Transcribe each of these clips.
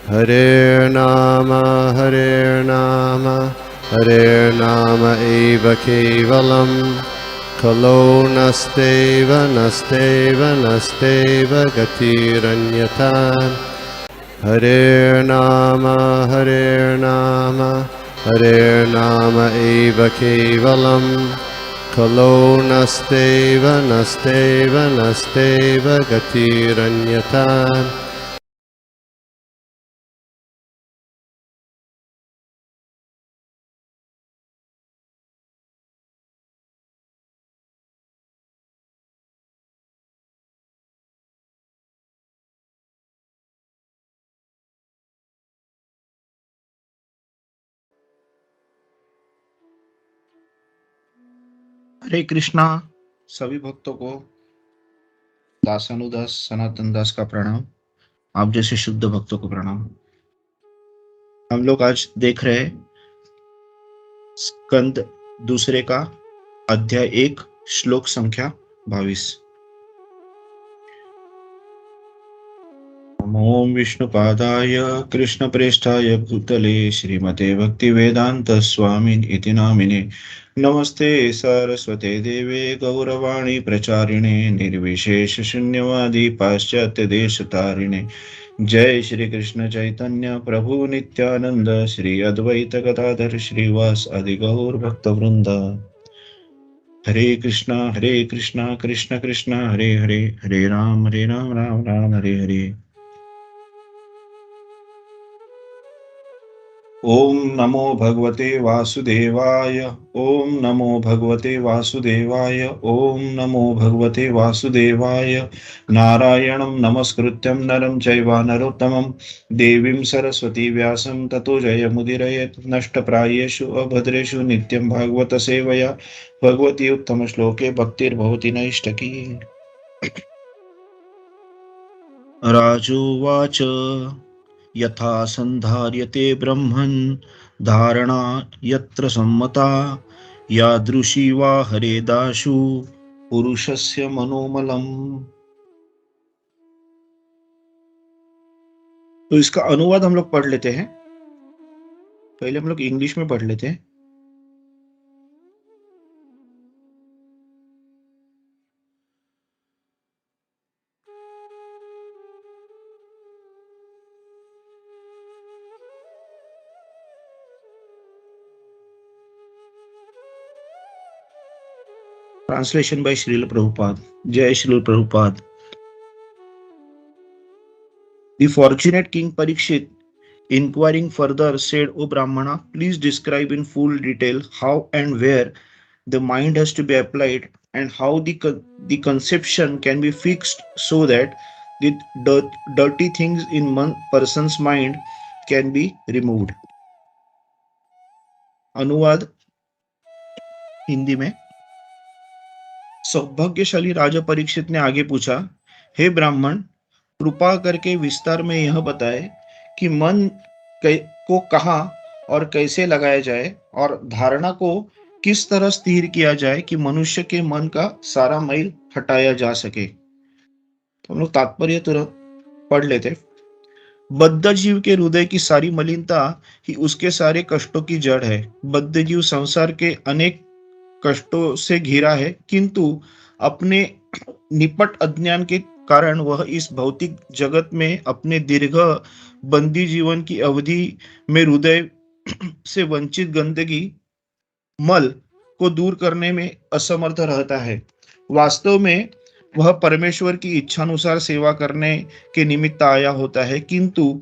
Hare Nama Hare Nama Eva Kevalam Kalo Nasteva Nasteva Nasteva Gatiranyatan Hare Nama Hare Nama Eva Kevalam Kalo Nasteva Nasteva Nasteva Gatiranyatan हरे कृष्णा। सभी भक्तों को दासानुदास सनातन दास का प्रणाम। आप जैसे शुद्ध भक्तों को प्रणाम। हम लोग आज देख रहे हैं स्कंद दूसरे का अध्याय 1 श्लोक संख्या 22। ओम विष्णुपादाय कृष्णप्रेष्ठाय भूतले श्रीमते भक्तिवेदांत स्वामिन् इति नामिने नमस्ते सरस्वते देवे गौरवाणी प्रचारिणे निर्विशेष शून्यवादी पाश्चात्य देशतारिणे जय श्री कृष्ण चैतन्य प्रभु नित्यानंद श्री अद्वैत गदाधर श्रीवास आदि गौर भक्त वृंद। हरे कृष्णा कृष्ण कृष्ण हरे हरे, हरे राम राम राम हरे हरे। ओम नमो भगवते वासुदेवाय। ओम नमो भगवते वासुदेवाय। ओम नमो भगवते वासुदेवाय। नारायणं नमस्कृत्यं नरं चैव नरोत्तमं देवीं सरस्वती व्यासं ततो जयमुदीरयेत्। नष्टप्रायेषु अभद्रेषु नित्यं भागवत सेवया भगवती उत्तम श्लोके भक्तिर्भवति नैष्टकी। राजोवाच यथा संधार्यते ब्रह्मन् धारणा यत्र सम्मता यादृशी वा हरेदाशु पुरुषस्य मनोमलम्। तो इसका अनुवाद हम लोग पढ़ लेते हैं। पहले हम लोग इंग्लिश में पढ़ लेते हैं। Translation by Srila Prabhupada. Jai Srila Prabhupada. The fortunate King Parikshit, inquiring further, said, O Brahmana, please describe in full detail how and where the mind has to be applied and how the conception can be fixed so that the dirty things in one person's mind can be removed. अनुवाद हिंदी में। सौभाग्यशाली राजा परीक्षित ने आगे पूछा, हे ब्राह्मण, कृपा करके विस्तार में यह बताए कि मन को कहाँ और कैसे लगाया जाए और धारणा को किस तरह स्थिर किया जाए कि मनुष्य के मन का सारा मैल हटाया जा सके। तो हम लोग तात्पर्य तुरंत पढ़ लेते। बद्ध जीव के हृदय की सारी मलिनता ही उसके सारे कष्टों की जड़ है। बद्ध जीव संसार के अनेक कष्टों से घिरा है, किंतु अपने निपट अज्ञान के कारण वह इस भौतिक जगत में अपने दीर्घ बंदी जीवन की अवधि में हृदय से वंचित गंदगी मल को दूर करने में असमर्थ रहता है। वास्तव में वह परमेश्वर की इच्छानुसार सेवा करने के निमित्त आया होता है, किंतु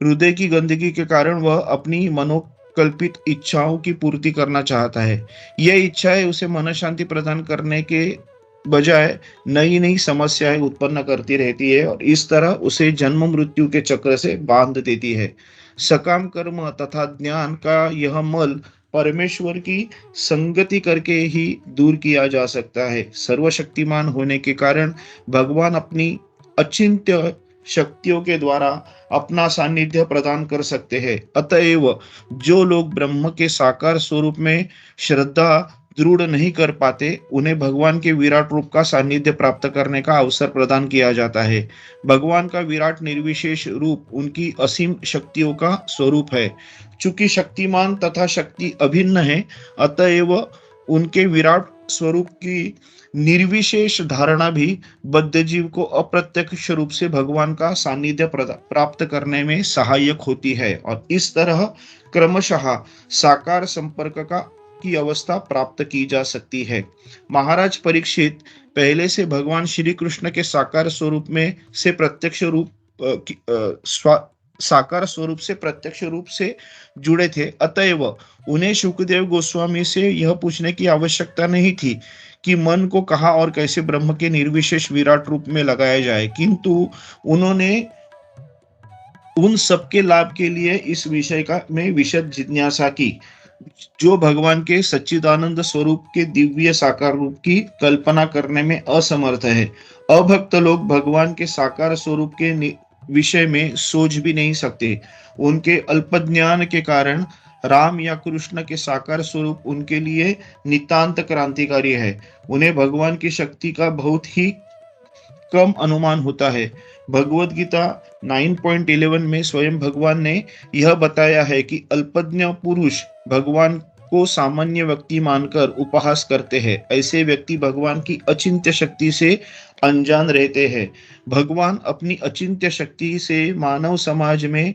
हृदय की गंदगी के कारण वह अपनी मनोकल्पित इच्छाओं की पूर्ति करना चाहता है। यह इच्छाएं उसे मन शांति प्रदान करने के बजाय नई नई समस्याएं उत्पन्न करती रहती है और इस तरह उसे जन्म मृत्यु के चक्र से बांध देती है। सकाम कर्म तथा ज्ञान का यह मल परमेश्वर की संगति करके ही दूर किया जा सकता है। सर्वशक्तिमान होने के कारण भगवान अपनी अचिंत्य शक्तियों के द्वारा अपना सानिध्य प्रदान कर सकते हैं। अतएव जो लोग ब्रह्म के साकार स्वरूप में श्रद्धा दृढ़ नहीं कर पाते, उन्हें भगवान के विराट रूप का सानिध्य प्राप्त करने का अवसर प्रदान किया जाता है। भगवान का विराट निर्विशेष रूप उनकी असीम शक्तियों का स्वरूप है। चूंकि शक्तिमान तथा शक्ति अभिन्न है, अतएव उनके विराट स्वरूप की निर्विशेष धारणा भी बद्ध जीव को अप्रत्यक्ष रूप से भगवान का सानिध्य प्राप्त करने में सहायक होती है और इस तरह क्रमशः साकार संपर्क का की अवस्था प्राप्त की जा सकती है। महाराज परीक्षित पहले से भगवान श्री कृष्ण के साकार स्वरूप में से प्रत्यक्ष रूप साकार स्वरूप से प्रत्यक्ष रूप से जुड़े थे, अतएव उन्हें शुकदेव गोस्वामी से यह पूछने की आवश्यकता नहीं थी कि मन को कहाँ और कैसे ब्रह्म के निर्विशेष विराट रूप में लगाया जाए, किंतु उन्होंने उन सबके लाभ के लिए इस विषय का में विशद जिज्ञासा की, जो भगवान के सच्चिदानंद स्वरूप के दिव्य साकार रूप की कल्पना करने में असमर्थ है। अभक्त लोग भगवान के साकार स्वरूप के विषय में सोच भी नहीं सकते। उनके अल्प ज्ञान के कारण राम या कृष्ण के साकार स्वरूप उनके लिए नितांत क्रांतिकारी है। उन्हें भगवान की शक्ति का बहुत ही कम अनुमान होता है। भगवत गीता 9.11 में स्वयं भगवान ने यह बताया है कि अल्पज्ञ पुरुष भगवान को सामान्य व्यक्ति मानकर उपहास करते हैं। ऐसे व्यक्ति भगवान की अचिंत्य शक्ति से अनजान रहते हैं। भगवान अपनी अचिंत्य शक्ति से मानव समाज में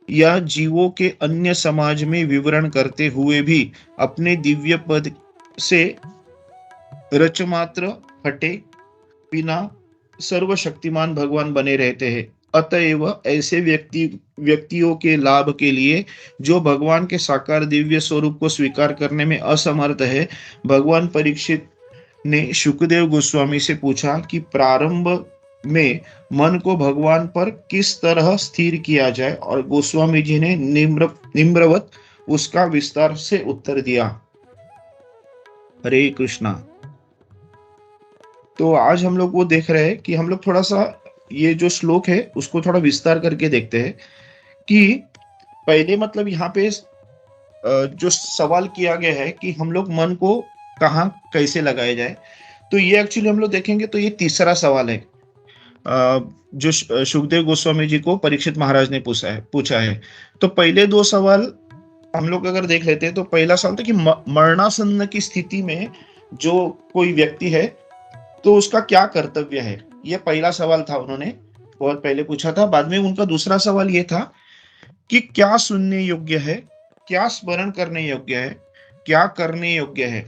या जीवों के अन्य समाज में विवरण करते हुए भी अपने दिव्य पद से रचमात्र हटे बिना सर्वशक्तिमान भगवान बने रहते हैं। अतएव ऐसे व्यक्तियों के लाभ के लिए जो भगवान के साकार दिव्य स्वरूप को स्वीकार करने में असमर्थ है, भगवान परीक्षित ने शुकदेव गोस्वामी से पूछा कि प्रारंभ में मन को भगवान पर किस तरह स्थिर किया जाए, और गोस्वामी जी ने निम्रवत उसका विस्तार से उत्तर दिया। हरे कृष्णा। तो आज हम लोग वो देख रहे हैं कि हम लोग थोड़ा सा ये जो श्लोक है उसको थोड़ा विस्तार करके देखते हैं कि पहले मतलब यहाँ पे जो सवाल किया गया है कि हम लोग मन को कहाँ कैसे लगाया जाए, तो ये एक्चुअली हम लोग देखेंगे तो ये तीसरा सवाल है जो शुकदेव गोस्वामी जी को परीक्षित महाराज ने पूछा है। तो पहले दो सवाल हम लोग अगर देख लेते हैं तो पहला सवाल था कि मरणासन्न की स्थिति में जो कोई व्यक्ति है तो उसका क्या कर्तव्य है, ये पहला सवाल था, उन्होंने बहुत पहले पूछा था। बाद में उनका दूसरा सवाल ये था कि क्या सुनने योग्य है, क्या स्मरण करने योग्य है, क्या करने योग्य है।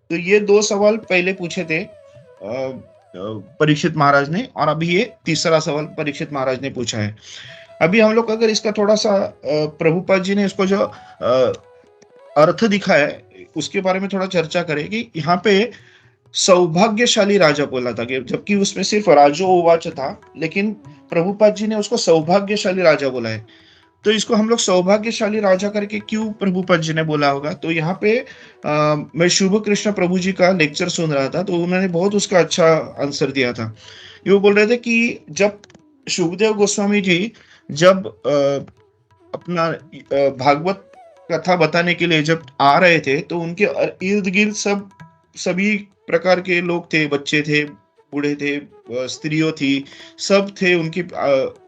तो ये दो सवाल पहले पूछे थे परीक्षित महाराज ने, और अभी ये तीसरा सवाल परीक्षित महाराज ने पूछा है। अभी हम लोग अगर इसका थोड़ा सा प्रभुपाद जी ने इसको जो अर्थ दिखाया है उसके बारे में थोड़ा चर्चा करें कि यहाँ पे सौभाग्यशाली राजा बोला था, जबकि उसमें सिर्फ राजो उवाच था, लेकिन प्रभुपाद जी ने उसको सौभाग्यशाली राजा बोला है। तो इसको हम लोग सौभाग्यशाली राजा करके क्यों प्रभुपाद जी ने बोला होगा, तो यहाँ पे मैं शुभ कृष्ण प्रभु जी का लेक्चर सुन रहा था, तो उन्होंने बहुत उसका अच्छा आंसर दिया था। ये बोल रहे थे कि जब शुभदेव गोस्वामी जी जब अपना भागवत कथा बताने के लिए जब आ रहे थे तो उनके इर्द गिर्द सभी प्रकार के लोग थे, बच्चे थे, बूढ़े थे, स्त्रियों थी, सब थे, उनके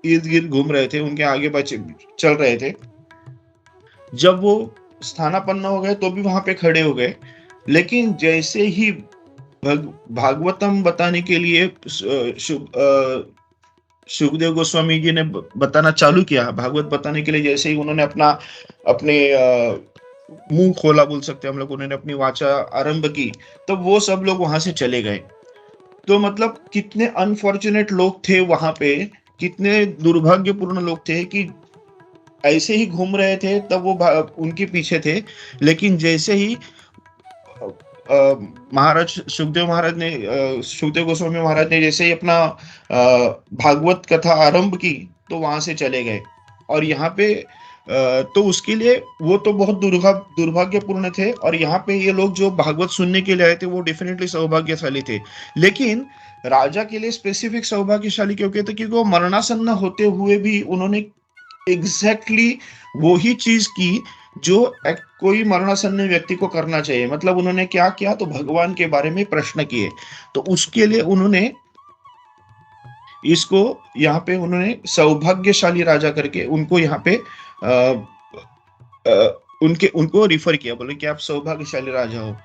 इर्द गिर्द घूम रहे थे, उनके आगे बच्चे चल रहे थे। जब वो स्थानापन्न हो गए तो भी वहां पे खड़े हो गए, लेकिन जैसे ही भागवतम बताने के लिए शुकदेव गोस्वामी जी ने बताना चालू किया, भागवत बताने के लिए जैसे ही उन्होंने अपने मुंह खोला बोल सकते हैं हम लोग, उन्होंने अपनी वाचा आरंभ की, तो वो सब लोग वहां से चले गए। तो मतलब कितने अनफॉर्चुनेट लोग थे वहां पे, कितने दुर्भाग्यपूर्ण लोग थे कि ऐसे ही घूम रहे थे तब वो उनके पीछे थे, लेकिन जैसे ही महाराज शुकदेव गोस्वामी महाराज ने जैसे ही अपना भागवत कथा आरंभ की तो वहां से चले गए। और यहाँ पे तो उसके लिए वो तो बहुत दुर्भाग्यपूर्ण थे, और यहाँ पे ये लोग जो भागवत सुनने के लिए आए थे वो डेफिनेटली सौभाग्यशाली थे। लेकिन राजा के लिए स्पेसिफिक सौभाग्यशाली क्यों कहते, क्योंकि वो मरणासन्न होते हुए भी उन्होंने एग्जैक्टली वो ही चीज की जो कोई मरणासन्न व्यक्ति को करना चाहिए। मतलब उन्होंने क्या किया, तो भगवान के बारे में प्रश्न किए, तो उसके लिए उन्होंने इसको यहाँ पे उन्होंने सौभाग्यशाली राजा करके उनको यहाँ पे उनके उनको रिफर किया, बोले कि आप सौभाग्यशाली राजा हो।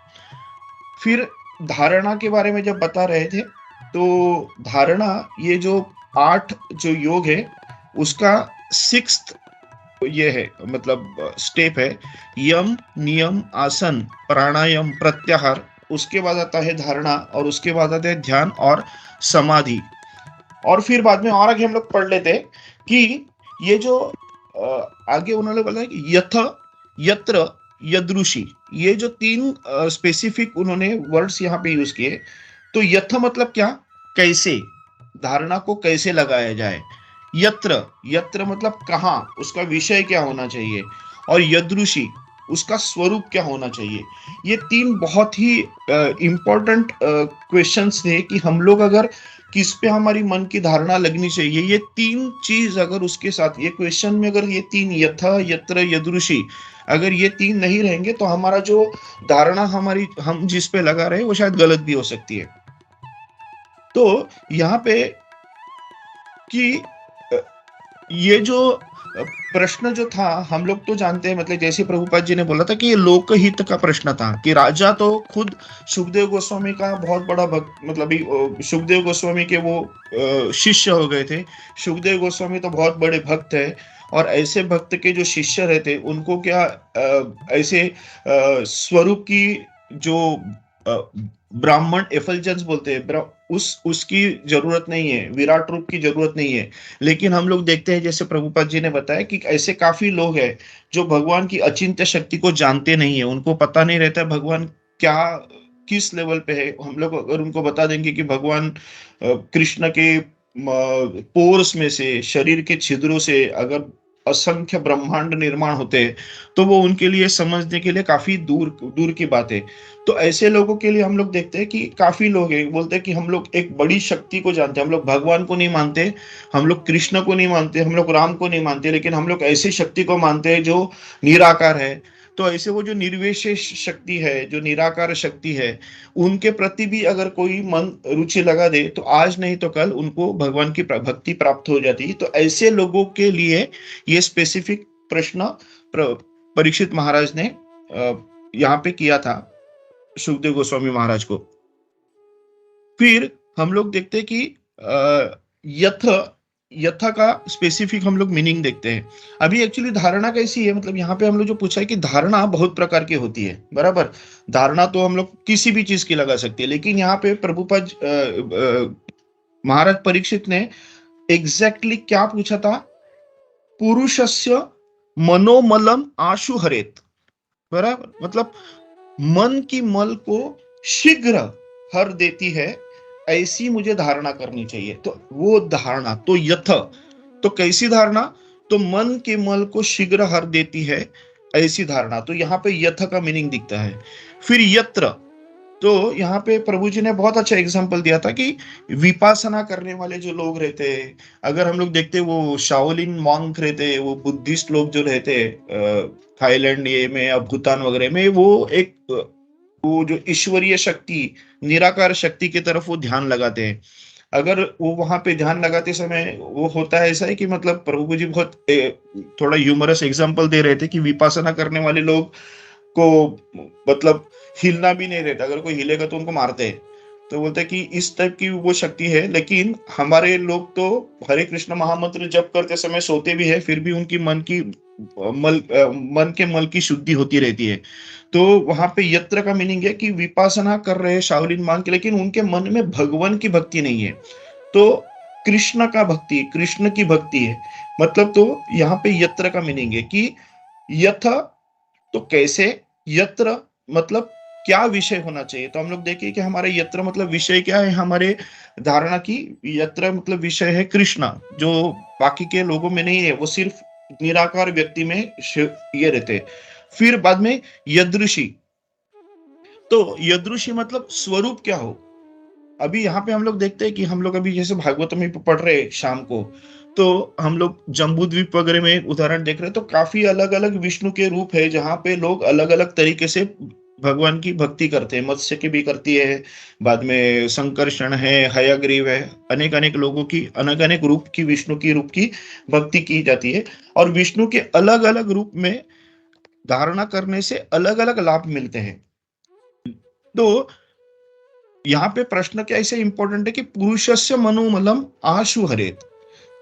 फिर धारणा के बारे में जब बता रहे थे, तो धारणा ये जो 8 जो योग है उसका 6th ये है, मतलब स्टेप है, यम नियम आसन प्राणायाम प्रत्याहार, उसके बाद आता है धारणा, और उसके बाद आता है ध्यान और समाधि। और फिर बाद में और आगे हम लोग पढ़ लेते हैं कि ये जो आगे उन्होंने बोला कि यथ यत्र यदृशी, ये जो 3 स्पेसिफिक उन्होंने वर्ड्स यहाँ पे यूज किए। तो यथ मतलब क्या, कैसे, धारणा को कैसे लगाया जाए। यत्र यत्र मतलब कहाँ, उसका विषय क्या होना चाहिए। और यदृशी, उसका स्वरूप क्या होना चाहिए। ये 3 बहुत ही इंपॉर्टेंट क्वेश्चंस थे कि हम लोग अगर किस पे हमारी मन की धारणा लगनी चाहिए, ये 3 चीज अगर उसके साथ ये क्वेश्चन में अगर ये 3 यथा यत्र यदृशी अगर ये 3 नहीं रहेंगे तो हमारा जो धारणा हमारी हम जिस पे लगा रहे हैं वो शायद गलत भी हो सकती है। तो यहाँ पे कि ये जो प्रश्न जो था, हम लोग तो जानते हैं, मतलब जैसे प्रभुपाद जी ने बोला था कि ये लोकहित का प्रश्न था, कि राजा तो खुद सुखदेव गोस्वामी का बहुत बड़ा भक्त, मतलब सुखदेव गोस्वामी के वो शिष्य हो गए थे। सुखदेव गोस्वामी तो बहुत बड़े भक्त है, और ऐसे भक्त के जो शिष्य रहते उनको क्या ऐसे स्वरूप की जो ब्राह्मण एफलजेंस बोलते हैं, उसकी जरूरत नहीं है, विराट रूप की जरूरत नहीं है। लेकिन हम लोग देखते हैं, जैसे प्रभुपाद जी ने बताया, कि ऐसे काफी लोग हैं जो भगवान की अचिंत्य शक्ति को जानते नहीं है, उनको पता नहीं रहता है भगवान क्या किस लेवल पे है। हम लोग अगर उनको बता देंगे कि भगवान कृष्ण के पोर्स में से, शरीर के छिद्रों से अगर असंख्य ब्रह्मांड निर्माण होते हैं, तो वो उनके लिए समझने के लिए काफी दूर दूर की बात है। तो ऐसे लोगों के लिए हम लोग देखते हैं कि काफी लोग हैं बोलते हैं कि हम लोग एक बड़ी शक्ति को जानते हैं, हम लोग भगवान को नहीं मानते, हम लोग कृष्ण को नहीं मानते, हम लोग राम को नहीं मानते, लेकिन हम लोग ऐसी शक्ति को मानते हैं जो निराकार है। तो ऐसे वो जो निर्विशेष शक्ति है, जो निराकार शक्ति है, उनके प्रति भी अगर कोई मन रुचि लगा दे तो आज नहीं तो कल उनको भगवान की भक्ति प्राप्त हो जाती है। तो ऐसे लोगों के लिए ये स्पेसिफिक प्रश्न परीक्षित महाराज ने यहाँ पे किया था सुखदेव गोस्वामी महाराज को। फिर हम लोग देखते हैं कि यथ यथा का स्पेसिफिक हम लोग मीनिंग देखते हैं। अभी एक्चुअली धारणा कैसी है, मतलब यहाँ पे हम लोग जो पूछा है कि धारणा बहुत प्रकार की होती है, बराबर। धारणा तो हम लोग किसी भी चीज की लगा सकते हैं, लेकिन यहाँ पे प्रभुपाद महाराज परीक्षित ने एग्जैक्टली क्या पूछा था, पुरुषस्य मनोमलम आशु हरेत, बराबर। मतलब मन की मल को शीघ्र हर देती है, ऐसी मुझे धारणा करनी चाहिए। तो वो धारणा तो यथ, तो कैसी धारणा, तो मन के मल को शीघ्र हर देती है, ऐसी धारणा। तो यहाँ पे यथ का मीनिंग दिखता है। फिर यत्र, तो यहाँ पे प्रभु जी ने बहुत अच्छा एग्जांपल दिया था कि विपासना करने वाले जो लोग रहते हैं, अगर हम लोग देखते हैं वो शाओलिन मॉन्क रहते हैं, वो बुद्धिस्ट लोग जो रहते हैं थाईलैंड ये में या भूटान वगैरह में, वो एक वो जो ईश्वरीय शक्ति, निराकार शक्ति की तरफ वो ध्यान लगाते हैं। अगर वो वहां पे ध्यान लगाते समय वो होता है ऐसा है कि, मतलब प्रभु जी बहुत थोड़ा ह्यूमरस एग्जांपल दे रहे थे कि विपासना करने वाले लोग को मतलब हिलना भी नहीं रहता, अगर कोई हिलेगा तो उनको मारते हैं। तो बोलते हैं कि इस टाइप की वो शक्ति है। लेकिन हमारे लोग तो हरे कृष्ण महामंत्र जप करते समय सोते भी है, फिर भी उनकी मन के मल की शुद्धि होती रहती है। तो वहां पे यत्र का मीनिंग है कि विपासना कर रहे हैं शाओलिन मान के, लेकिन उनके मन में भगवान की भक्ति नहीं है, तो कृष्ण का भक्ति, कृष्ण की भक्ति है। मतलब तो यहाँ पे यत्र का मीनिंग है कि यथ, तो कैसे, यत्र मतलब क्या विषय होना चाहिए। तो हम लोग देखिए कि हमारे यत्र मतलब विषय क्या है हमारे धारणा की। यत्र मतलब विषय है कृष्णा, जो बाकी के लोगों में नहीं है, वो सिर्फ निराकार व्यक्ति में ये रहते। फिर बाद में यदृशी, तो यदृशी मतलब स्वरूप क्या हो। अभी यहाँ पे हम लोग देखते हैं कि हम लोग अभी जैसे भागवत में पढ़ रहे हैं शाम को, तो हम लोग जम्बू द्वीप वगैरह में एक उदाहरण देख रहे हैं, तो काफी अलग अलग विष्णु के रूप है जहाँ पे लोग अलग अलग तरीके से भगवान की भक्ति करते हैं। मत्स्य की भी करती है, बाद में संकर्षण है, हयग्रीव है, अनेक अनेक लोगों की अनेक अनेक रूप की विष्णु की रूप की भक्ति की जाती है। और विष्णु के अलग अलग रूप में धारणा करने से अलग अलग लाभ मिलते हैं। तो यहाँ पे प्रश्न क्या ऐसे इंपॉर्टेंट है कि पुरुषस्य मनोमलम आशु हरेत।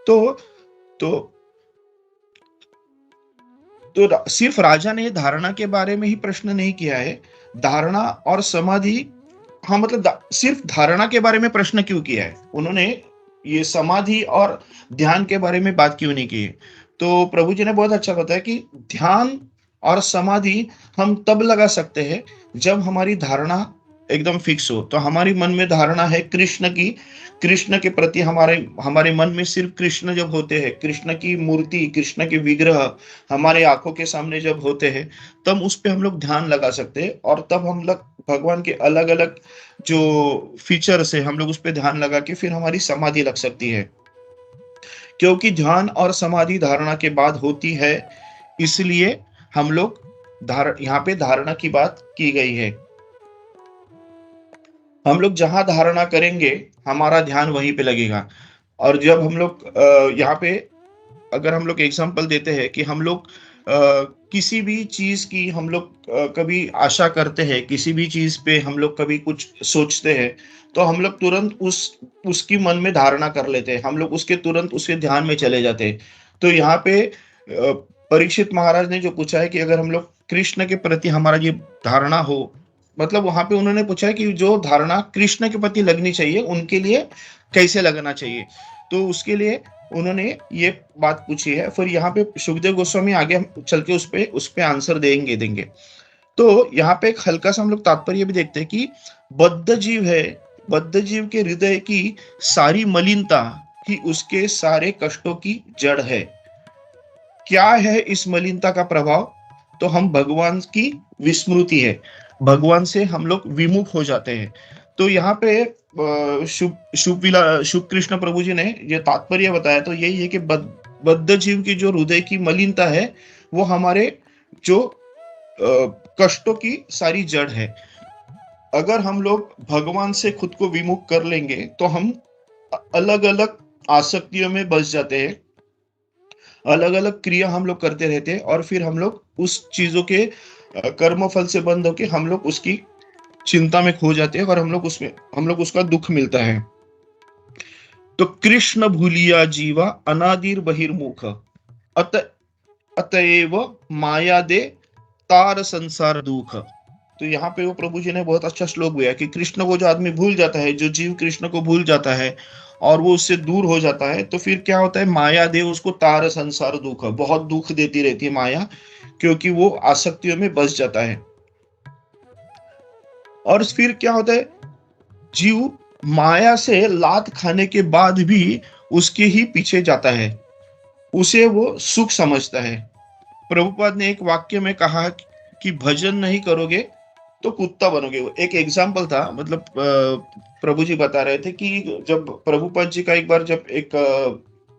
तो तो सिर्फ राजा ने धारणा के बारे में ही प्रश्न नहीं किया है, धारणा और समाधि, हाँ मतलब सिर्फ धारणा के बारे में प्रश्न क्यों किया है, उन्होंने ये समाधि और ध्यान के बारे में बात क्यों नहीं की है। तो प्रभु जी ने बहुत अच्छा बताया कि ध्यान और समाधि हम तब लगा सकते हैं जब हमारी धारणा एकदम फिक्स हो। तो हमारी मन में धारणा है कृष्ण की, कृष्ण के प्रति हमारे हमारे मन में सिर्फ कृष्ण जब होते हैं, कृष्ण की मूर्ति, कृष्ण के विग्रह हमारे आंखों के सामने जब होते हैं, तब उस पे हम लोग ध्यान लगा सकते हैं। और तब हम लोग भगवान के अलग अलग जो फीचर्स है हम लोग उस पे ध्यान लगा के फिर हमारी समाधि लग सकती है। क्योंकि ध्यान और समाधि धारणा के बाद होती है, इसलिए हम लोग यहाँ पे धारणा की बात की गई है। हम लोग जहां धारणा करेंगे हमारा ध्यान वहीं पे लगेगा। और जब हम लोग यहाँ पे अगर हम लोग एग्जांपल देते हैं कि हम लोग किसी भी चीज की हम लोग कभी आशा करते हैं, किसी भी चीज पे हम लोग कभी कुछ सोचते हैं, तो हम लोग तुरंत उसकी मन में धारणा कर लेते हैं, हम लोग उसके तुरंत उसके ध्यान में चले जाते हैं। तो यहाँ पे परीक्षित महाराज ने जो पूछा है कि अगर हम लोग कृष्ण के प्रति हमारा ये धारणा हो, मतलब वहां पे उन्होंने पूछा है कि जो धारणा कृष्ण के प्रति लगनी चाहिए उनके लिए कैसे लगना चाहिए। तो उसके लिए उन्होंने ये बात पूछी है। फिर यहाँ पे सुखदेव गोस्वामी आगे हम चल के उस पे आंसर देंगे। तो यहाँ पे एक हल्का सा हम लोग तात्पर्य भी देखते हैं कि बद्ध जीव है, बद्ध जीव के हृदय की सारी मलिनता ही उसके सारे कष्टों की जड़ है। क्या है इस मलिनता का प्रभाव? तो हम भगवान की विस्मृति है, भगवान से हम लोग विमुख हो जाते हैं। तो यहाँ पे शुभ कृष्ण प्रभु जी ने ये तात्पर्य बताया, तो यही है कि बद्ध जीव की जो हृदय की मलिनता है वो हमारे जो कष्टों की सारी जड़ है। अगर हम लोग भगवान से खुद को विमुख कर लेंगे तो हम अलग अलग आसक्तियों में बस जाते हैं, अलग अलग क्रिया हम लोग करते रहते हैं, और फिर हम लोग उस चीजों के कर्म फल से बंध होके हम लोग उसकी चिंता में खो जाते हैं और हम लोग उसका दुख मिलता है। तो कृष्ण भूलिया जीवा अनादिर बहिर्मुख अतएव माया दे तार संसार दुख। तो यहाँ पे वो प्रभु जी ने बहुत अच्छा श्लोक दिया कि कृष्ण को जो आदमी भूल जाता है, जो जीव कृष्ण को भूल जाता है और वो उससे दूर हो जाता है, तो फिर क्या होता है, माया दे उसको तार संसार दुख, बहुत दुख देती रहती है माया, क्योंकि वो आसक्तियों में बस जाता है। और फिर क्या होता है, जीव माया से लात खाने के बाद भी उसके ही पीछे जाता है, उसे वो सुख समझता है। प्रभुपाद ने एक वाक्य में कहा कि भजन नहीं करोगे तो कुत्ता बनोगे। एक एग्जाम्पल था, मतलब प्रभु जी बता रहे थे कि जब प्रभुपाद जी का एक बार जब एक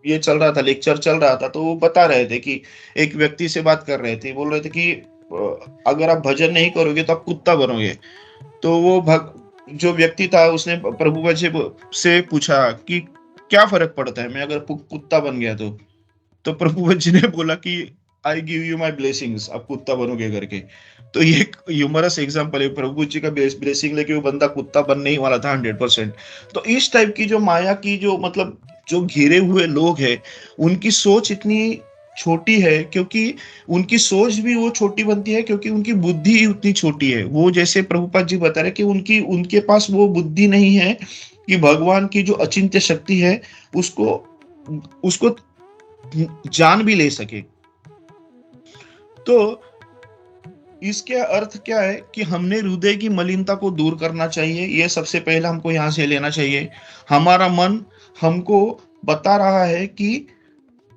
ये चल रहा था, लेक्चर चल रहा था, तो वो बता रहे थे कि एक व्यक्ति से बात कर रहे थे, बोल रहे थे कि अगर आप भजन नहीं करोगे तो आप कुत्ता बनोगे। तो वो जो व्यक्ति था उसने प्रभुपाद जी से पूछा कि क्या फर्क पड़ता है मैं अगर कुत्ता बन गया तो प्रभुपाद जी ने बोला कि I give you my blessings, आप कुत्ता बनोगे करके। तो ये एक ह्यूमरस एग्जांपल है, प्रभु जी का ब्लेसिंग लेके वो बंदा कुत्ता बनने ही वाला था 100%। तो इस टाइप की जो माया की जो मतलब जो घिरे हुए लोग हैं, उनकी सोच इतनी छोटी है, क्योंकि उनकी सोच भी वो छोटी बनती है क्योंकि उनकी बुद्धि ही उतनी छोटी है। वो जैसे प्रभुपाद जी बता रहे कि उनके पास वो बुद्धि नहीं है कि भगवान की जो अचिंत्य शक्ति है उसको जान भी ले सके। तो इसके अर्थ क्या है कि हमने हृदय की मलिनता को दूर करना चाहिए, ये सबसे पहले हमको यहाँ से लेना चाहिए। हमारा मन हमको बता रहा है कि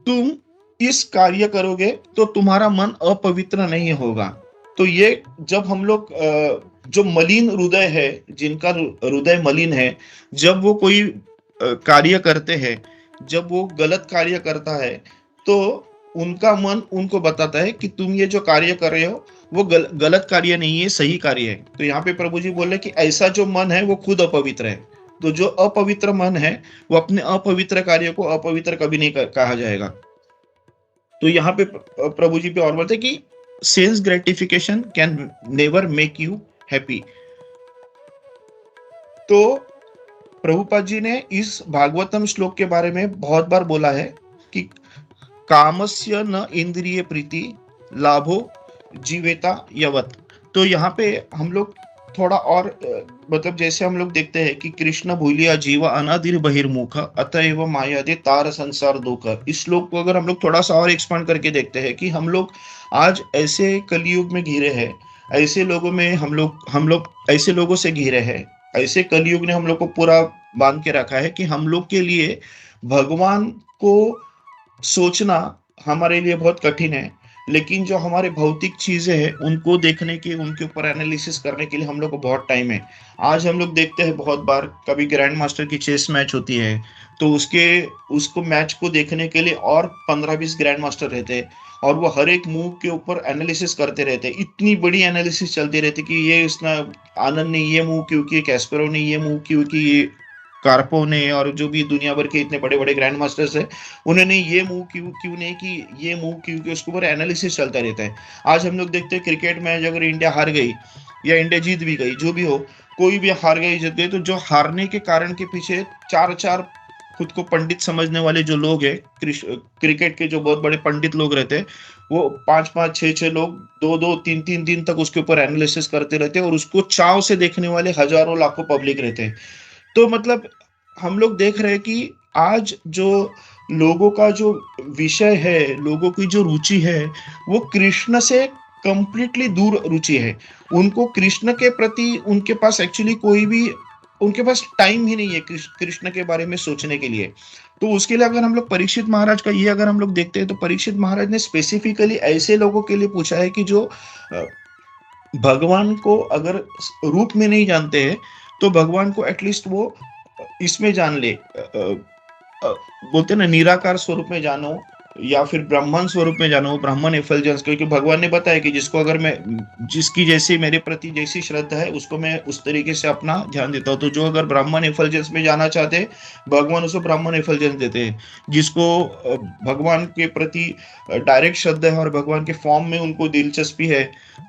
तुम इस कार्य करोगे तो तुम्हारा मन अपवित्र नहीं होगा। तो ये जब हम लोग जो मलिन हृदय है, जिनका हृदय मलिन है, जब वो कोई कार्य करते हैं, जब वो गलत कार्य करता है, तो उनका मन उनको बताता है कि तुम ये जो कार्य कर रहे हो, वो गलत कार्य नहीं है, सही कार्य है। तो यहाँ पे प्रभु जी बोल रहे हैं कि ऐसा जो मन है, वो खुद अपवित्र है। तो जो अपवित्र मन है, वो अपने अपवित्र कार्य को अपवित्र कभी नहीं कहा जाएगा। तो यहाँ पे प्रभु जी पे और बोलते हैं कि sense gratification can never make you happy. तो प्रभुपाद जी ने इस भागवतम श्लोक के बारे में बहुत बार बोला है कि कामस्य न इंद्रिय प्रीति लाभो जीवेता यवत। तो यहाँ पे हम लोग थोड़ा और मतलब जैसे हम लोग देखते हैं कि कृष्ण भूलिया जीवा अनादिर बहिर्मुख अतएव माया दे तार संसार दुख। इस श्लोक को अगर हम लोग थोड़ा सा और एक्सपांड करके देखते हैं कि हम लोग आज ऐसे कलयुग में घिरे हैं, ऐसे लोगों में हम लोग ऐसे लोगों से घिरे हैं, ऐसे कलयुग ने हम लोग को पूरा बांध के रखा है कि हम लोग के लिए भगवान को सोचना हमारे लिए बहुत कठिन है। लेकिन जो हमारे भौतिक चीजें हैं, उनको देखने के, उनके ऊपर एनालिसिस करने के लिए हम लोग को बहुत टाइम है। आज हम लोग देखते हैं बहुत बार, कभी ग्रैंड मास्टर की चेस मैच होती है, तो उसको मैच को देखने के लिए और 15-20 ग्रैंड मास्टर रहते हैं, और वो हर एक मूव के ऊपर एनालिसिस करते रहते हैं। इतनी बड़ी एनालिसिस चलती रहती कि ये इसने, आनंद ने ये मूव क्यों किया, कैस्परोव ने ये मूव क्यों की, ये कार्पोव ने, और जो भी दुनिया भर के इतने बड़े बड़े ग्रैंड मास्टर्स है, उन्होंने ये मूव क्यों क्यों नहीं की, ये मूव क्यों की, उसके ऊपर एनालिसिस चलता रहता है। आज हम लोग देखते हैं क्रिकेट मैच, अगर इंडिया हार गई या इंडिया जीत भी गई, जो भी हो, कोई भी हार गई जीत गई, तो जो हारने के कारण के पीछे चार चार खुद को पंडित समझने वाले जो लोग हैं, क्रिकेट के जो बहुत बड़े पंडित लोग रहते हैं, वो 5-5 6-6 लोग 2-2 3-3 दिन तक उसके ऊपर एनालिसिस करते रहते हैं, और उसको चाव से देखने वाले हजारों लाखों पब्लिक रहते हैं। तो मतलब हम लोग देख रहे हैं कि आज जो लोगों का जो विषय है, लोगों की जो रुचि है, वो कृष्ण से कंप्लीटली दूर रुचि है। उनको कृष्ण के प्रति, उनके पास एक्चुअली कोई भी, उनके पास टाइम ही नहीं है कृष्ण के बारे में सोचने के लिए। तो उसके लिए अगर हम लोग परीक्षित महाराज का ये अगर हम लोग देखते हैं, तो परीक्षित महाराज ने स्पेसिफिकली ऐसे लोगों के लिए पूछा है कि जो भगवान को अगर रूप में नहीं जानते हैं, तो भगवान को एटलीस्ट वो इसमें जान ले, बोलते ना निराकार स्वरूप में जानो, या फिर ब्राह्मण स्वरूप में जानो, ब्राह्मण एफल्जेंस। क्योंकि भगवान ने बताया कि जिसको अगर मैं, जिसकी जैसी मेरे प्रति जैसी श्रद्धा है, उसको मैं उस तरीके से अपना ध्यान देता हूँ। तो जो अगर ब्राह्मण एफल्जेंस में जाना चाहते हैं, भगवान उसको ब्राह्मण एफल्जेंस देते हैं। जिसको भगवान के प्रति डायरेक्ट श्रद्धा है और भगवान के फॉर्म में उनको दिलचस्पी है,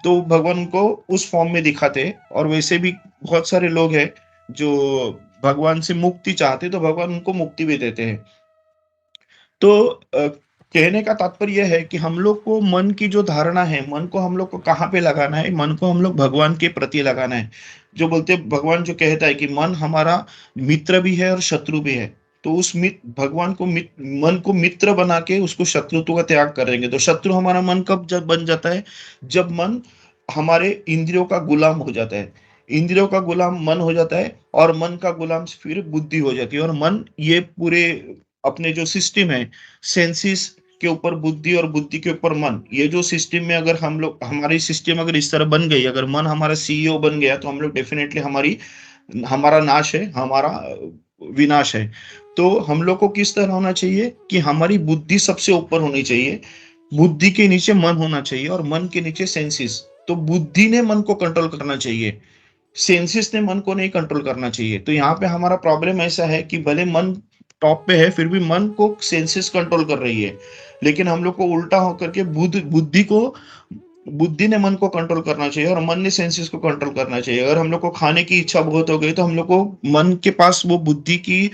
तो भगवान उनको उस फॉर्म में दिखाते हैं। और वैसे भी बहुत सारे लोग हैं जो भगवान से मुक्ति चाहते, तो भगवान उनको मुक्ति भी देते हैं। तो कहने का तात्पर्य यह है कि हम लोग को मन की जो धारणा है, मन को हम लोग को कहाँ पे लगाना है, मन को हम लोग भगवान के प्रति लगाना है। जो बोलते, भगवान जो कहता है कि मन हमारा मित्र भी है और शत्रु भी है। तो उस भगवान को मन को मित्र बना के उसको शत्रुत्व का त्याग करेंगे। तो शत्रु हमारा मन कब जब बन जाता है, जब मन हमारे इंद्रियों का गुलाम हो जाता है। इंद्रियों का गुलाम मन हो जाता है, और मन का गुलाम फिर बुद्धि हो जाती है। और मन ये पूरे अपने जो सिस्टम है, सेंसिस के ऊपर बुद्धि और बुद्धि के ऊपर मन, ये जो सिस्टम में अगर हम लोग, हमारी सिस्टम अगर इस तरह बन गई, अगर मन हमारा सीईओ बन गया, तो हम लोग डेफिनेटली हमारा नाश है, हमारा विनाश है। तो हम लोग को किस तरह होना चाहिए कि हमारी बुद्धि सबसे ऊपर होनी चाहिए, बुद्धि के नीचे मन होना चाहिए, और मन के नीचे सेंसिस। तो बुद्धि ने मन को कंट्रोल करना चाहिए, सेंसिस ने मन को नहीं कंट्रोल करना चाहिए। तो यहाँ पे हमारा प्रॉब्लम ऐसा है कि भले मन टॉप पे है, फिर भी मन को सेंसिस कंट्रोल कर रही है। लेकिन हम लोग को उल्टा होकर के बुद्धि ने मन को कंट्रोल करना चाहिए, और मन ने सेंसेस को कंट्रोल करना चाहिए। अगर हम लोग को खाने की इच्छा बहुत हो गई, तो हम लोग को मन के पास वो बुद्धि की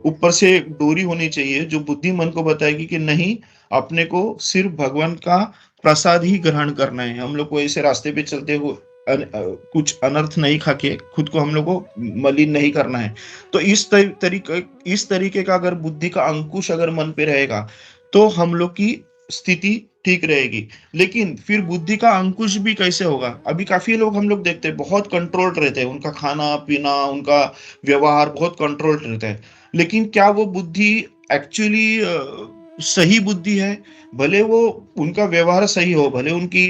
ऊपर से डोरी होनी चाहिए, जो बुद्धि मन को बताएगी कि नहीं, अपने को सिर्फ भगवान का प्रसाद ही ग्रहण करना है। हम लोग को ऐसे रास्ते पे चलते हुए कुछ अनर्थ नहीं खा के खुद को हम लोग को मलिन नहीं करना है। तो इस तरीके का अगर बुद्धि का अंकुश अगर मन पे रहेगा, तो हम लोग की स्थिति ठीक रहेगी। लेकिन फिर बुद्धि का अंकुश भी कैसे होगा? अभी काफी लोग हम लोग देखते हैं बहुत कंट्रोल्ड रहते हैं, उनका खाना पीना, उनका व्यवहार बहुत कंट्रोल्ड रहता है। लेकिन क्या वो बुद्धि एक्चुअली सही बुद्धि है? भले वो उनका व्यवहार सही हो, भले उनकी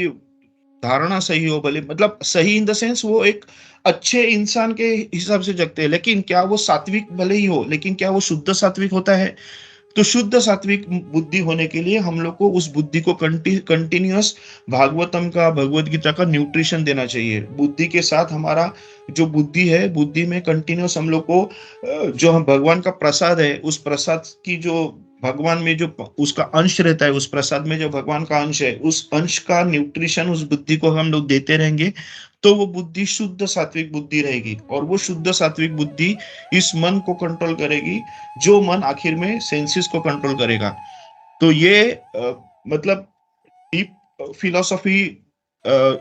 धारणा सही हो, भले मतलब सही इन द सेंस वो एक अच्छे इंसान के हिसाब से जगते हैं, लेकिन क्या वो सात्विक भले ही हो, लेकिन क्या वो शुद्ध सात्विक होता है? तो शुद्ध सात्विक बुद्धि होने के लिए हम लोग को उस बुद्धि को कंटिन्यूअस भागवतम का, भगवत गीता का न्यूट्रिशन देना चाहिए। बुद्धि के साथ हमारा जो बुद्धि है, बुद्धि में कंटिन्यूअस हम लोग को जो हम भगवान का प्रसाद है, उस प्रसाद की जो भगवान में जो उसका अंश रहता है, उस प्रसाद में जो भगवान का अंश है, उस अंश का न्यूट्रिशन उस बुद्धि को हम लोग देते रहेंगे, तो वो बुद्धि शुद्ध सात्विक बुद्धि रहेगी। और वो शुद्ध सात्विक बुद्धि इस मन को कंट्रोल करेगी, जो मन आखिर में सेंसेस को कंट्रोल करेगा। तो ये मतलब डीप फिलोसॉफी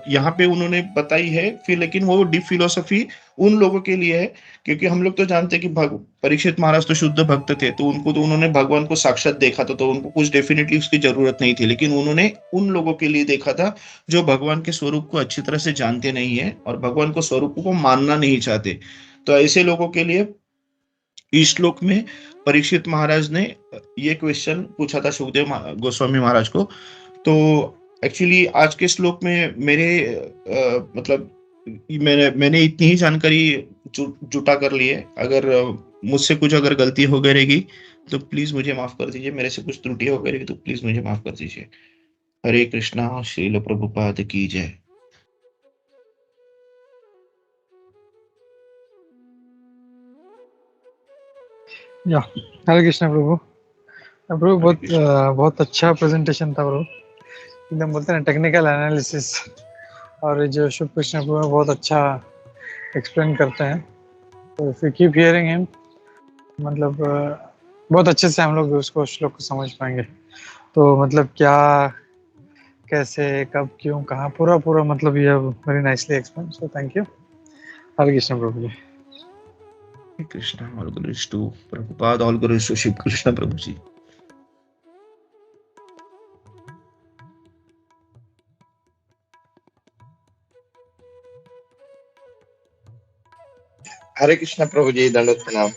यहाँ पे उन्होंने बताई है, फिर लेकिन वो डीप फिलोसॉफी उन लोगों के लिए है, क्योंकि हम लोग तो जानते हैं कि परीक्षित महाराज तो शुद्ध भक्त थे, तो उनको तो उन्होंने भगवान को साक्षात देखा था, तो उनको कुछ डेफिनेटली उसकी जरूरत नहीं थी, लेकिन उन्होंने उन लोगों के लिए देखा था जो भगवान के स्वरूप को अच्छी तरह से जानते नहीं है और भगवान को स्वरूप को मानना नहीं चाहते। तो ऐसे लोगों के लिए इस श्लोक में परीक्षित महाराज ने ये क्वेश्चन पूछा था सुखदेव गोस्वामी महाराज को। तो एक्चुअली आज के श्लोक में मेरे मतलब मैंने इतनी ही जानकारी जुटा कर ली है। अगर मुझसे कुछ अगर गलती हो गई रहेगी तो प्लीज मुझे माफ कर दीजिए, मेरे से कुछ त्रुटि हो गई रहेगी तो प्लीज मुझे माफ कर दीजिए। हरे कृष्णा, श्रील प्रभुपाद की जय। या हरे कृष्णा प्रभु। प्रभु हरे कृष्णा। बहुत अच्छा प्रेजेंटेशन था प्रभु, एकदम बोलते हैं ना टेक्निकल एनालिसिस। और जो शुभ कृष्ण प्रभु बहुत अच्छा एक्सप्लेन करते हैं, तो if you keep hearing him मतलब बहुत अच्छे से हम लोग उसको श्लोक को समझ पाएंगे। तो मतलब क्या, कैसे, कब, क्यों, कहाँ, पूरा पूरा मतलब ये very nicely explain. So thank you. Hare Krishna Prabhu ji. Hare Krishna. All glories to Prabhupada, all glories to Shiv Krishna प्रभु जी। हरे कृष्णा प्रभु जी, दंडोत प्रणाम।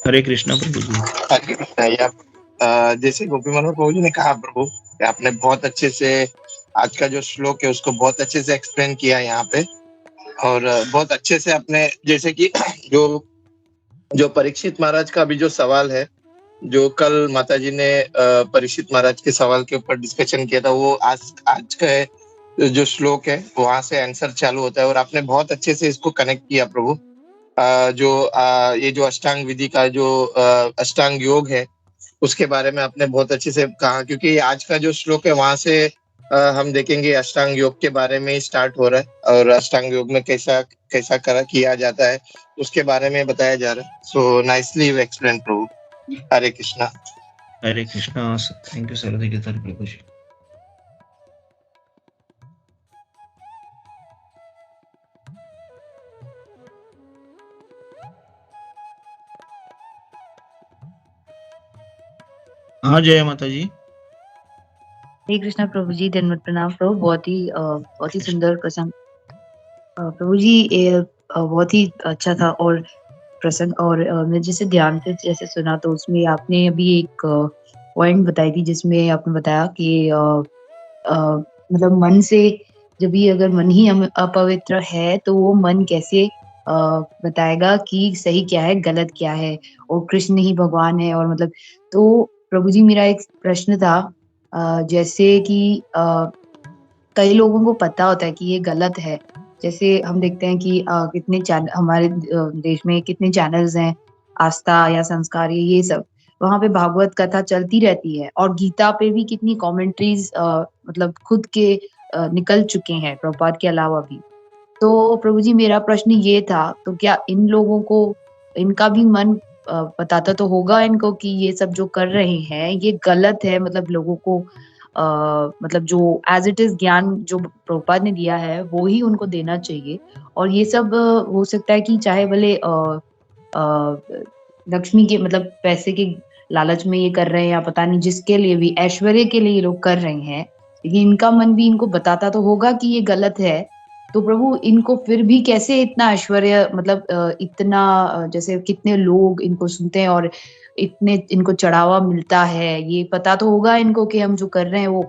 हरे कृष्णा प्रभु जी। हरे कृष्णा। या जैसे गोपी मनोहर प्रभु जी ने कहा प्रभु, कि आपने बहुत अच्छे से आज का जो श्लोक है उसको बहुत अच्छे से एक्सप्लेन किया यहाँ पे। और बहुत अच्छे से आपने जैसे कि जो जो परीक्षित महाराज का अभी जो सवाल है, जो कल माता जी ने परीक्षित महाराज के सवाल के ऊपर डिस्कशन किया था, वो आज का जो श्लोक है वहां से आंसर चालू होता है। और आपने बहुत अच्छे से इसको कनेक्ट किया प्रभु। ये जो अष्टांग विधि का जो अष्टांग योग है उसके बारे में आपने बहुत अच्छे से कहा, क्योंकि आज का जो श्लोक है वहां से हम देखेंगे अष्टांग योग के बारे में ही स्टार्ट हो रहा है, और अष्टांग योग में कैसा कैसा किया जाता है उसके बारे में बताया जा रहा है। सो नाइसली यू एक्सप्लेन प्रभु। Hare Krishna. Hare Krishna. Thank you sir, प्रभु जी। हाँ, जय माता जी। हरे कृष्णा प्रभु जी, धन्यवाद प्रणाम प्रभु। बहुत ही सुंदर प्रसंग प्रभु जी, ये बहुत ही अच्छा था और प्रसंग। और मैं जैसे ध्यान से जैसे सुना, तो उसमें आपने अभी एक पॉइंट बताई थी जिसमें आपने बताया कि मतलब मन से, जब भी अगर मन ही अपवित्र है तो वो मन कैसे बताएगा कि सही क्या है, गलत क्या है, और कृष्ण ही भगवान है। और मतलब, तो प्रभु जी मेरा एक प्रश्न था, जैसे कि कई लोगों को पता होता है कि ये गलत है। जैसे हम देखते हैं कि कितने चैनल हमारे देश में, कितने चैनल्स हैं, आस्था या संस्कार, ये सब, वहां पे भागवत कथा चलती रहती है। और गीता पे भी कितनी कमेंट्रीज मतलब खुद के निकल चुके हैं प्रभुपाद के अलावा भी। तो प्रभु जी मेरा प्रश्न ये था, तो क्या इन लोगों को, इनका भी मन बताता तो होगा इनको कि ये सब जो कर रहे हैं ये गलत है? मतलब लोगों को मतलब जो एज इट इज ज्ञान जो प्रभुपाद ने दिया है वो ही उनको देना चाहिए। और ये सब हो सकता है कि चाहे भले लक्ष्मी के मतलब पैसे के लालच में ये कर रहे हैं, या पता नहीं जिसके लिए भी, ऐश्वर्य के लिए ये लोग कर रहे हैं, लेकिन इनका मन भी इनको बताता तो होगा कि ये गलत है। तो प्रभु इनको फिर भी कैसे इतना ऐश्वर्य, मतलब इतना जैसे कितने लोग इनको सुनते हैं और इतने इनको चढ़ावा मिलता है, ये पता तो होगा इनको कि हम जो कर रहे हैं वो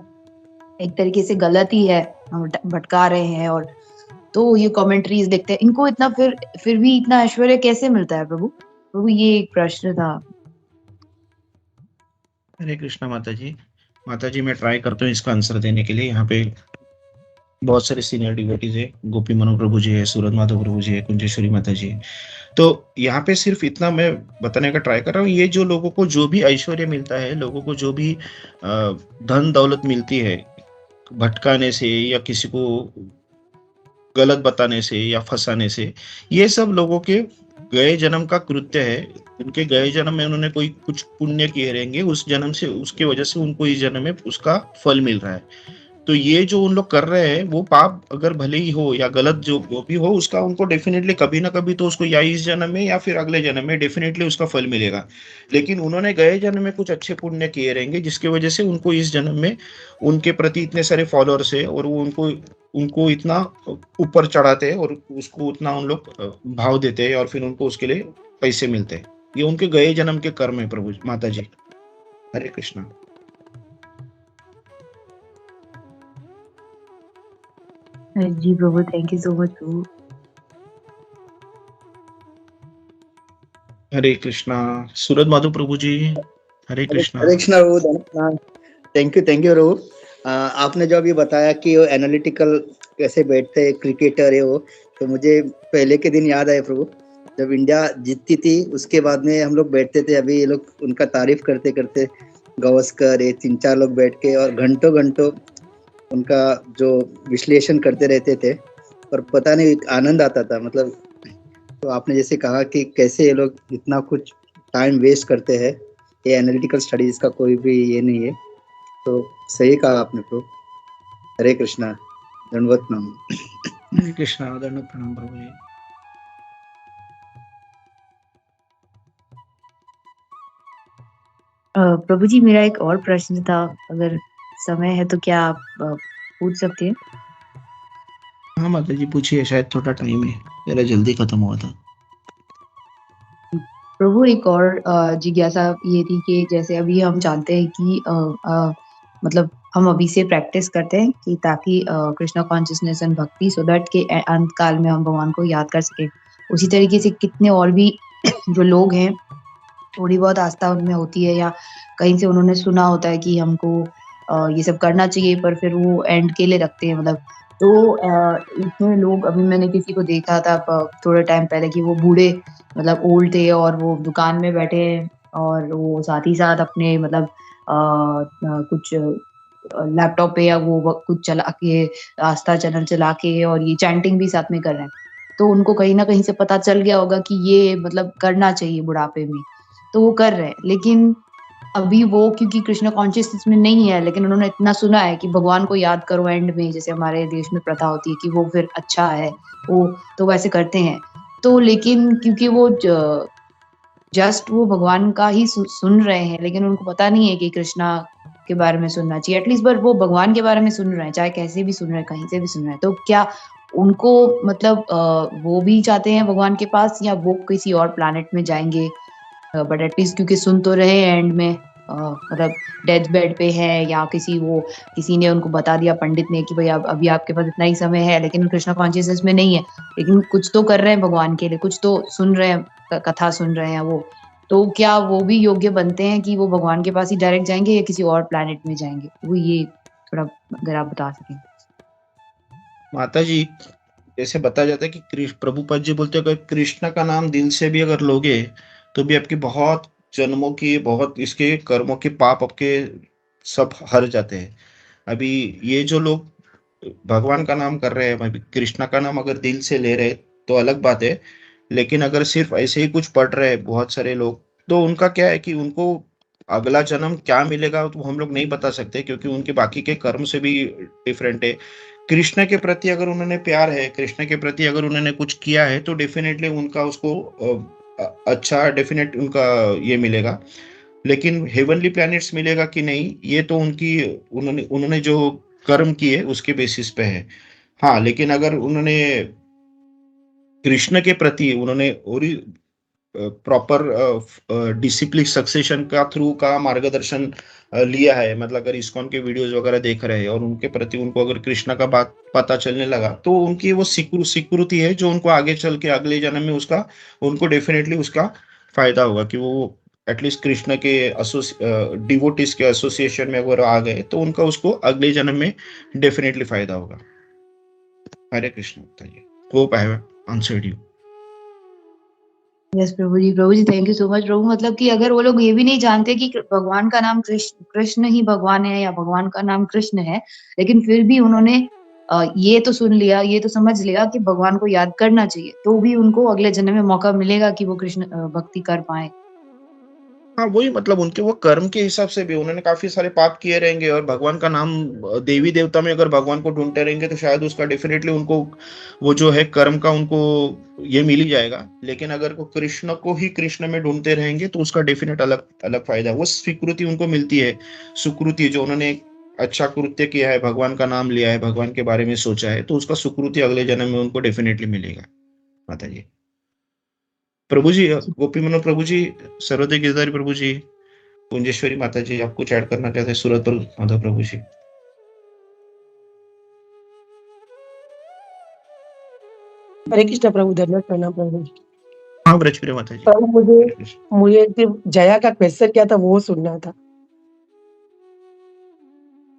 एक तरीके से गलत ही है, हम भटका रहे हैं। और तो ये कमेंट्रीज देखते हैं, इनको इतना फिर भी इतना ऐश्वर्य कैसे मिलता है प्रभु? प्रभु ये एक प्रश्न था। हरे कृष्णा माता जी। माता जी मैं ट्राई करता हूँ इसका आंसर देने के लिए। यहाँ पे बहुत सारे सीनियर डिवोटीज है, गोपी मनु प्रभु जी है, सूरज माधव प्रभु जी है, कुंजेश्वरी माता जी है। तो यहाँ पे सिर्फ इतना मैं बताने का ट्राई कर रहा हूँ, ये जो लोगों को जो भी ऐश्वर्य मिलता है, लोगों को जो भी धन दौलत मिलती है भटकाने से या किसी को गलत बताने से या फंसाने से, ये सब लोगों के गए जन्म का कृत्य है। उनके गए जन्म में उन्होंने कोई कुछ पुण्य किए रहेंगे, उस जन्म से उसके वजह से उनको इस जन्म में उसका फल मिल रहा है। तो ये जो उन लोग कर रहे हैं वो पाप अगर भले ही हो या गलत जो भी हो, उसका उनको डेफिनेटली कभी ना कभी तो उसको या इस जन्म में या फिर अगले जन्म में डेफिनेटली उसका फल मिलेगा। लेकिन उन्होंने गए जन्म में कुछ अच्छे पुण्य किए रहेंगे जिसकी वजह से उनको इस जन्म में उनके प्रति इतने सारे फॉलोअर्स है और वो उनको उनको इतना ऊपर चढ़ाते हैं और उसको उतना उन लोग भाव देते हैं और फिर उनको उसके लिए पैसे मिलते हैं। ये उनके गए जन्म के कर्म है प्रभु माता जी। हरे कृष्णा। जी प्रभु, थैंक यू सो मच प्रभु। हरे कृष्णा। सूरज माधव प्रभु जी। हरे कृष्णा। हरे कृष्णा प्रभु। थैंक यू प्रभु। आपने जो अभी बताया कि वो एनालिटिकल कैसे बैठते हैं, क्रिकेटर है वो, तो मुझे पहले के दिन याद आए प्रभु, जब इंडिया जीतती थी उसके बाद में हम लोग बैठते थे। अभी ये लोग उनका तारीफ करते करते, गावस्कर ये 3-4 लोग बैठ के और घंटों घंटों उनका जो विश्लेषण करते रहते थे और पता नहीं आनंद आता था। मतलब तो आपने जैसे कहा कि कैसे ये लोग इतना कुछ टाइम वेस्ट करते हैं, ये एनालिटिकल स्टडीज का कोई भी ये नहीं है। तो सही कहा आपने प्रभु। हरे कृष्णा, दंडवत प्रणाम। हरे कृष्णा, दंडवत प्रणाम प्रभु जी। प्रभु जी मेरा एक और प्रश्न था, अगर समय है तो क्या आप पूछ सकते हैं? हाँ माता जी पूछिए, शायद थोड़ा टाइम है, मेरा जल्दी खत्म हुआ था। प्रभु एक और जिज्ञासा ये थी कि जैसे अभी हम जानते हैं कि मतलब हम अभी से प्रैक्टिस करते हैं कि ताकि कृष्णा कॉन्शियसनेस एंड भक्ति, सो दैट के अंत काल में हम भगवान को याद कर सकें। उसी तरीके से कितने और भी जो लोग हैं, थोड़ी बहुत आस्था उनमें होती है या कहीं से उन्होंने सुना होता है कि हमको ये सब करना चाहिए, पर फिर वो एंड के लिए रखते हैं। मतलब तो इतने लोग, अभी मैंने किसी को देखा था थोड़े टाइम पहले कि वो बूढ़े मतलब ओल्ड थे और वो दुकान में बैठे हैं और वो साथ ही साथ अपने मतलब कुछ लैपटॉप पे या वो कुछ चला के आस्था चैनल चला के और ये चैंटिंग भी साथ में कर रहे हैं। तो उनको कहीं ना कहीं से पता चल गया होगा कि ये मतलब करना चाहिए बुढ़ापे में, तो वो कर रहे हैं। लेकिन अभी वो क्योंकि कृष्ण कॉन्शियसनेस में नहीं है, लेकिन उन्होंने इतना सुना है कि भगवान को याद करो एंड में, जैसे हमारे देश में प्रथा होती है कि वो फिर अच्छा है, वो तो वैसे करते हैं। तो लेकिन क्योंकि वो जस्ट वो भगवान का ही सुन रहे हैं, लेकिन उनको पता नहीं है कि कृष्णा के बारे में सुनना चाहिए एटलीस्ट, पर वो भगवान के बारे में सुन रहे हैं, चाहे कैसे भी सुन रहे हैं, कहीं से भी सुन रहे हैं। तो क्या उनको मतलब वो भी चाहते हैं भगवान के पास, या वो किसी और प्लैनेट में जाएंगे? बट एटलीस्ट क्योंकि सुन तो रहे एंड में मतलब डेथ बेड पे है या किसी ने उनको बता दिया, पंडित ने, कि भाई अब अभी आपके पास इतना ही समय है, लेकिन कृष्णा कॉन्शियसनेस में नहीं है, लेकिन कुछ तो कर रहे हैं भगवान के लिए, कुछ तो सुन रहे हैं, कथा सुन रहे हैं वो। तो क्या वो भी योग्य बनते हैं कि वो भगवान के पास ही डायरेक्ट जाएंगे या किसी और प्लैनेट में जाएंगे? वो ये थोड़ा अगर आप बता सकें। माता जी जैसे बताया जाता है कि प्रभुपद जी बोलते हैं अगर कृष्णा का नाम दिल से भी अगर लोगे तो भी आपकी बहुत जन्मों की, बहुत इसके कर्मों के पाप आपके सब हर जाते हैं। अभी ये जो लोग भगवान का नाम कर रहे हैं, अभी कृष्णा का नाम अगर दिल से ले रहे तो अलग बात है, लेकिन अगर सिर्फ ऐसे ही कुछ पढ़ रहे हैं बहुत सारे लोग, तो उनका क्या है कि उनको अगला जन्म क्या मिलेगा तो हम लोग नहीं बता सकते, क्योंकि उनके बाकी के कर्म से भी डिफरेंट है। कृष्ण के प्रति अगर उन्होंने प्यार है, कृष्ण के प्रति अगर उन्होंने कुछ किया है, तो डेफिनेटली उनका उसको अच्छा डेफिनेट उनका ये मिलेगा। लेकिन हेवनली प्लैनेट्स मिलेगा कि नहीं, ये तो उनकी उन्होंने उन्होंने जो कर्म किए उसके बेसिस पे है। हाँ, लेकिन अगर उन्होंने कृष्ण के प्रति उन्होंने प्रॉपर डिसिप्लिन सक्सेशन का थ्रू का मार्गदर्शन लिया है, मतलब अगर इस्कॉन के वीडियोस वगैरह देख रहे हैं और उनके प्रति उनको अगर कृष्णा का बात पता चलने लगा, तो उनकी वो सिक्योरिटी है जो उनको आगे चल के अगले जन्म में उसका उनको डेफिनेटली उसका फायदा होगा कि वो एटलीस्ट कृष्ण के डिवोटिस के एसोसिएशन में अगर आ गए तो उनका उसको अगले जन्म में डेफिनेटली फायदा होगा। हरे कृष्ण बताइए। Hope I have answered you. Yes प्रभु जी थैंक यू सो मच प्रभु। मतलब कि अगर वो लोग ये भी नहीं जानते कि भगवान का नाम कृष्ण ही भगवान है या भगवान का नाम कृष्ण है, लेकिन फिर भी उन्होंने ये तो सुन लिया, ये तो समझ लिया कि भगवान को याद करना चाहिए, तो भी उनको अगले जन्म में मौका मिलेगा कि वो कृष्ण भक्ति कर पाए। हाँ, वही मतलब उनके वो कर्म के हिसाब से भी उन्होंने काफी सारे पाप किए रहेंगे और भगवान का नाम देवी देवता में अगर भगवान को ढूंढते रहेंगे तो शायद उसका डेफिनेटली उनको वो जो है कर्म का उनको ये मिल ही जाएगा। लेकिन अगर वो कृष्ण को ही कृष्ण में ढूंढते रहेंगे तो उसका डेफिनेट अलग अलग फायदा है। वो स्वीकृति उनको मिलती है, सुकृति जो उन्होंने अच्छा कृत्य किया है, भगवान का नाम लिया है, भगवान के बारे में सोचा है, तो उसका सुकृति अगले जन्म में उनको डेफिनेटली मिलेगा। माता जी। प्रभु जी, गोपी मनोहर प्रभु जी, सर्वोदय गिरधारी प्रभु जी, कुंजेश्वरी माता जी, आप कुछ ऐड करना चाहते हैं? सूरतपुर माधव प्रभु जी। हरे कृष्ण प्रभु, धन्यवाद प्रणाम प्रभु जी। हाँ, ब्रजप्रिय माता जी। प्रभु मुझे हरे कृष्ण। मुझे सिर्फ जया का क्वेश्चन क्या था वो सुनना था।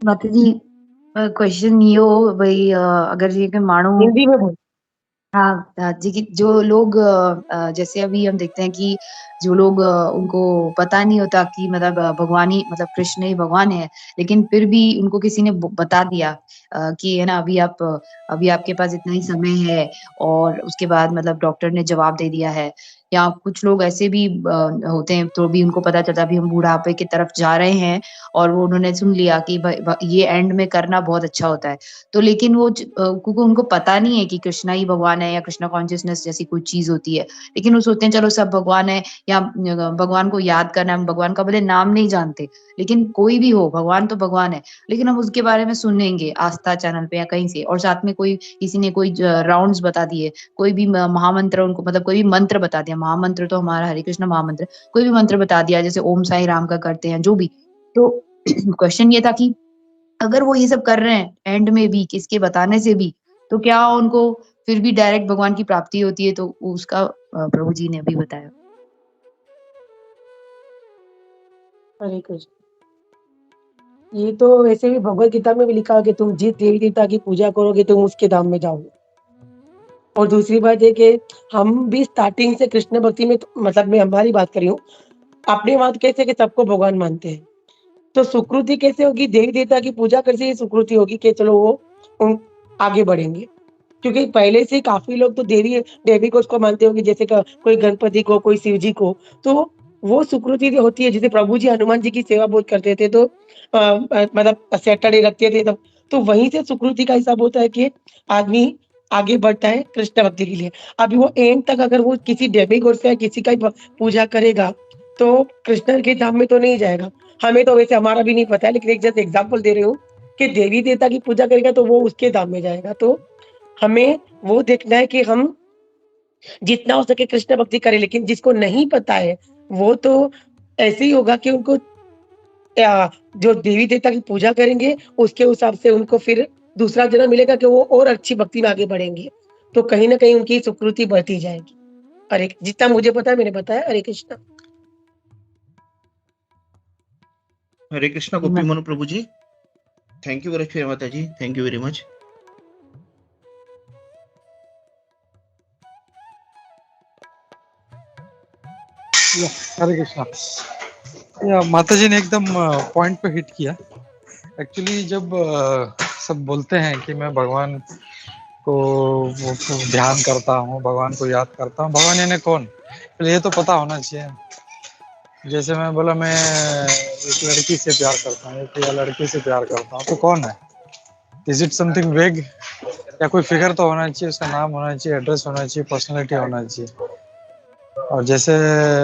माता जी क्वेश्चन ये हो भाई, अगर ये के माण्हू हिंदी में बोल। हाँ, जी कि जो लोग जैसे अभी हम देखते हैं कि जो लोग उनको पता नहीं होता कि मतलब भगवान ही मतलब कृष्ण ही भगवान है, लेकिन फिर भी उनको किसी ने बता दिया कि है ना अभी आपके पास इतना ही समय है, और उसके बाद मतलब डॉक्टर ने जवाब दे दिया है, या कुछ लोग ऐसे भी होते हैं तो भी उनको पता चलता है अभी हम बुढ़ापे की तरफ जा रहे हैं, और वो उन्होंने सुन लिया कि ये एंड में करना बहुत अच्छा होता है। तो लेकिन वो क्योंकि उनको पता नहीं है कि कृष्णा ही भगवान है या कृष्णा कॉन्शियसनेस जैसी कोई चीज होती है, लेकिन वो सोचते हैं चलो सब भगवान है, या भगवान को याद करना, हम भगवान का भले नाम नहीं जानते, लेकिन कोई भी हो भगवान तो भगवान है, लेकिन हम उसके बारे में सुनेंगे आस्था चैनल पे या कहीं से, और साथ में कोई किसी ने कोई राउंड्स बता दिए, कोई भी महामंत्र उनको मतलब कोई भी मंत्र बता दिया, महामंत्र तो हमारा हरे कृष्ण महामंत्र, कोई भी मंत्र बता दिया जैसे ओम साई राम का करते हैं जो भी। तो क्वेश्चन ये था कि अगर वो ये सब कर रहे हैं एंड में भी किसके बताने से भी, तो क्या उनको फिर भी डायरेक्ट भगवान की प्राप्ति होती है? तो उसका प्रभु जी ने अभी बताया। हरे कृष्ण। ये तो वैसे भी भगवत गीता में भी लिखा है कि तुम जिस देवी देवता की पूजा करोगे तुम उसके धाम में जाओगे। और दूसरी बात है कि हम भी स्टार्टिंग से कृष्ण भक्ति में मतलब मैं हमारी बात कर रही हूँ, अपनी बात कैसे कि सबको भगवान मानते हैं, तो सुकृति कैसे होगी? देवी देवता की पूजा करके ये सुकृति होगी कि चलो वो उन आगे बढ़ेंगे। क्योंकि पहले से काफी लोग तो देवी देवी को उसको मानते होंगे, जैसे कोई गणपति को, कोई शिव जी को, तो वो सुकृति जो होती है, जैसे प्रभु जी हनुमान जी की सेवा बहुत करते थे, तो मतलब सैटरडे रखते थे तब, तो वहीं से सुकृति का हिसाब होता है कि आदमी आगे बढ़ता है कृष्ण भक्ति के लिए। अभी वो एंड तक अगर वो किसी डेमिगॉड से या किसी का पूजा करेगा तो कृष्ण के धाम में तो नहीं जाएगा। हमें तो वैसे हमारा भी नहीं पता है, लेकिन एक जैसे एग्जाम्पल दे रही हूँ कि देवी देवता की पूजा करेगा तो वो उसके धाम में जाएगा। तो हमें वो देखना है कि हम जितना हो सके कृष्ण भक्ति करें, लेकिन जिसको नहीं पता है वो तो ऐसे ही होगा कि उनको जो देवी देवता की पूजा करेंगे उसके हिसाब से उनको फिर दूसरा जन्म मिलेगा कि वो और अच्छी भक्ति में आगे बढ़ेंगे, तो कहीं ना कहीं उनकी सुकृति बढ़ती जाएगी। अरे जितना मुझे पता है मैंने बताया। हरे कृष्ण। हरे कृष्णा गोपी मनोहर प्रभु जी। थैंक यू ब्रजप्रिय माता जी, थैंक यू वेरी मच। हरे कृष्णा। या माता जी ने एकदम पॉइंट पे हिट किया। एक्चुअली जब सब बोलते हैं कि मैं भगवान को ध्यान करता हूँ, भगवान को याद करता हूँ, भगवान यानी कौन, ये तो पता होना चाहिए। जैसे मैं बोला मैं एक लड़की से प्यार करता हूँ या लड़की से प्यार करता हूँ, तो कौन है? इज इट समथिंग वेग, या कोई फिगर तो होना चाहिए, उसका नाम होना चाहिए, एड्रेस होना चाहिए, पर्सनैलिटी होना चाहिए। और जैसे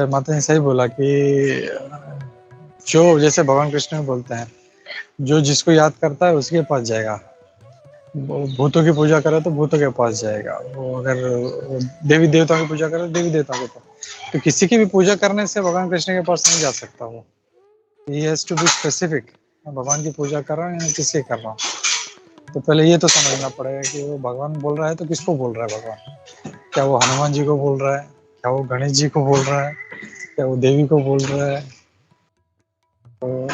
माता ने सही बोला कि जो जैसे भगवान कृष्ण बोलते हैं, जो जिसको याद करता है उसके पास जाएगा, भूतों की पूजा करे तो भूतों के पास जाएगा, वो अगर देवी देवताओं की पूजा करे तो देवी देवताओं के पास। तो किसी की भी पूजा करने से भगवान कृष्ण के पास नहीं जा सकता वो। He has to be specific, मैं भगवान की पूजा कर रहा हूँ या किसकी कर रहा हूँ। तो पहले ये तो समझना पड़ेगा कि वो भगवान बोल रहा है तो किसको बोल रहा है भगवान। क्या वो हनुमान जी को बोल रहा है, क्या वो गणेश जी को बोल रहा है, क्या वो देवी को बोल रहा है। तो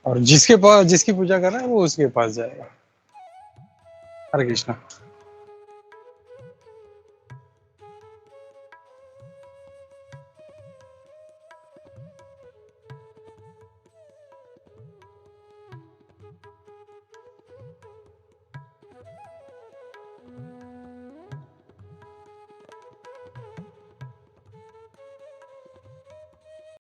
और जिसके पास जिसकी पूजा कर रहा है वो उसके पास जाएगा। हरे कृष्णा।